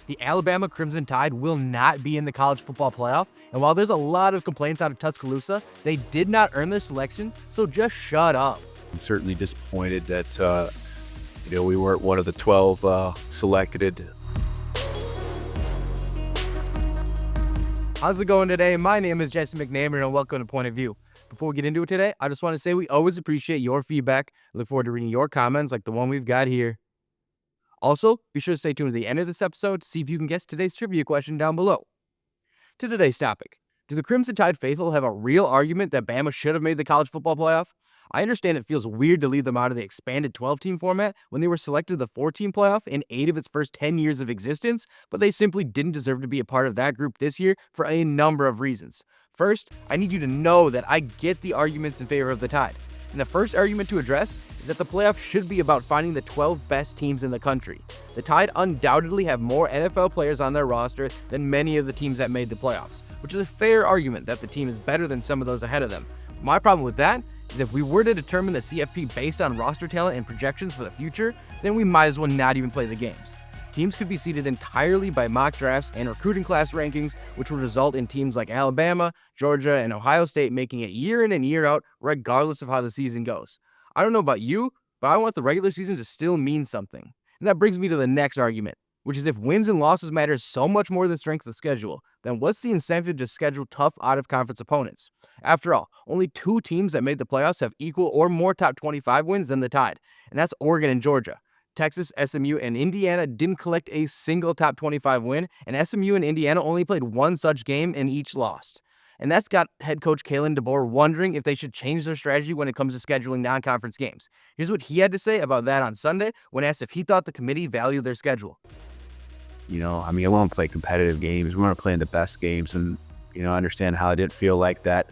The Alabama Crimson Tide will not be in the college football playoff, and while there's a lot of complaints out of Tuscaloosa, they did not earn their selection, so just shut up. I'm certainly disappointed that we weren't one of the 12 selected. How's it going today? My name is Jesse McNamara, and welcome to Point of View. Before we get into it today, I just want to say we always appreciate your feedback. I look forward to reading your comments like the one we've got here. Also, be sure to stay tuned to the end of this episode to see if you can guess today's trivia question down below. To today's topic, do the Crimson Tide faithful have a real argument that Bama should have made the college football playoff? I understand it feels weird to leave them out of the expanded 12-team format when they were selected to the 4-team playoff in 8 of its first 10 years of existence, but they simply didn't deserve to be a part of that group this year for a number of reasons. First, I need you to know that I get the arguments in favor of the Tide. And the first argument to address is that the playoff should be about finding the 12 best teams in the country. The Tide undoubtedly have more NFL players on their roster than many of the teams that made the playoffs, which is a fair argument that the team is better than some of those ahead of them. My problem with that is if we were to determine the CFP based on roster talent and projections for the future, then we might as well not even play the games. Teams could be seeded entirely by mock drafts and recruiting class rankings, which would result in teams like Alabama, Georgia, and Ohio State making it year in and year out, regardless of how the season goes. I don't know about you, but I want the regular season to still mean something. And that brings me to the next argument, which is if wins and losses matter so much more than strength of schedule, then what's the incentive to schedule tough out-of-conference opponents? After all, only 2 teams that made the playoffs have equal or more top 25 wins than the Tide, and that's Oregon and Georgia. Texas, SMU, and Indiana didn't collect a single top 25 win, and SMU and Indiana only played one such game and each lost. And that's got head coach Kalen DeBoer wondering if they should change their strategy when it comes to scheduling non-conference games. Here's what he had to say about that on Sunday when asked if he thought the committee valued their schedule. I want to play competitive games. We want to play in the best games, and I understand how I didn't feel like that.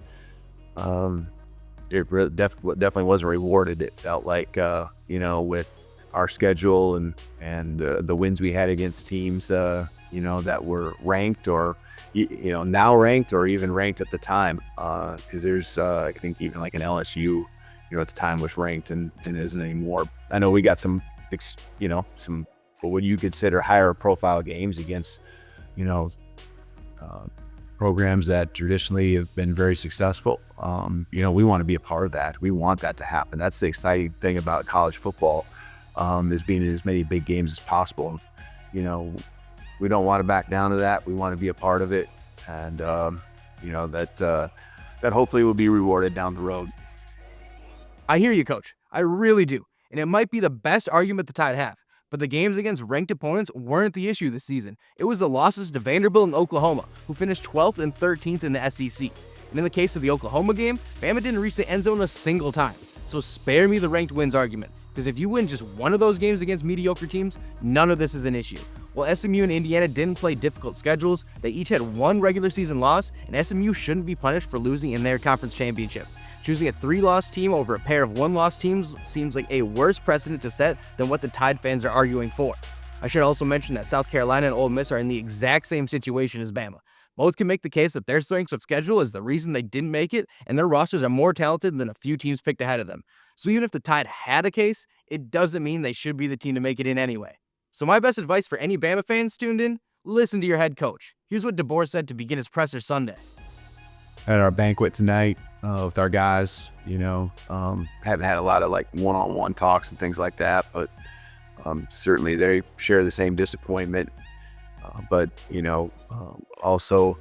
It definitely wasn't rewarded. It felt like with our schedule and the wins we had against teams that were ranked or now ranked or even ranked at the time, because there's I think even like an LSU at the time was ranked and isn't anymore. I know we got some what you consider higher profile games against programs that traditionally have been very successful. We want to be a part of that. We want that to happen. That's the exciting thing about college football, is being in as many big games as possible. We don't want to back down to that. We want to be a part of it, and that hopefully will be rewarded down the road. I hear you, Coach. I really do. And it might be the best argument the Tide have. But the games against ranked opponents weren't the issue this season. It was the losses to Vanderbilt and Oklahoma, who finished 12th and 13th in the SEC. And in the case of the Oklahoma game, Bama didn't reach the end zone a single time. So spare me the ranked wins argument, because if you win just one of those games against mediocre teams, none of this is an issue. While SMU and Indiana didn't play difficult schedules, they each had one regular season loss, and SMU shouldn't be punished for losing in their conference championship. Choosing a 3-loss team over a pair of 1-loss teams seems like a worse precedent to set than what the Tide fans are arguing for. I should also mention that South Carolina and Ole Miss are in the exact same situation as Bama. Both can make the case that their strength of schedule is the reason they didn't make it, and their rosters are more talented than a few teams picked ahead of them. So even if the Tide had a case, it doesn't mean they should be the team to make it in anyway. So my best advice for any Bama fans tuned in, listen to your head coach. Here's what DeBoer said to begin his presser Sunday. At our banquet tonight with our guys, haven't had a lot of like one-on-one talks and things like that, but certainly they share the same disappointment. But also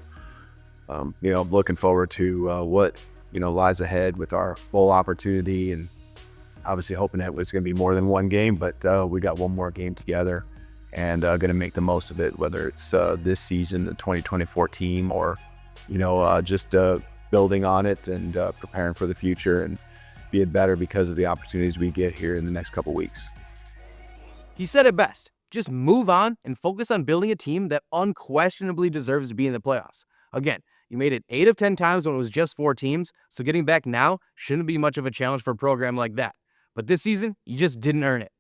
looking forward to what lies ahead with our bowl opportunity, and obviously hoping that it's going to be more than one game, but we got one more game together and going to make the most of it, whether it's this season, the 2024 team, or just building on it and preparing for the future and being better because of the opportunities we get here in the next couple weeks. He said it best. Just move on and focus on building a team that unquestionably deserves to be in the playoffs. Again, you made it 8 of 10 times when it was just 4 teams, so getting back now shouldn't be much of a challenge for a program like that. But this season, you just didn't earn it.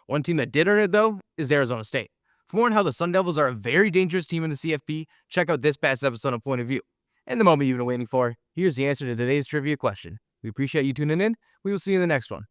One team that did earn it, though, is Arizona State. For more on how the Sun Devils are a very dangerous team in the CFP, check out this past episode of Point of View. And the moment you've been waiting for, here's the answer to today's trivia question. We appreciate you tuning in. We will see you in the next one.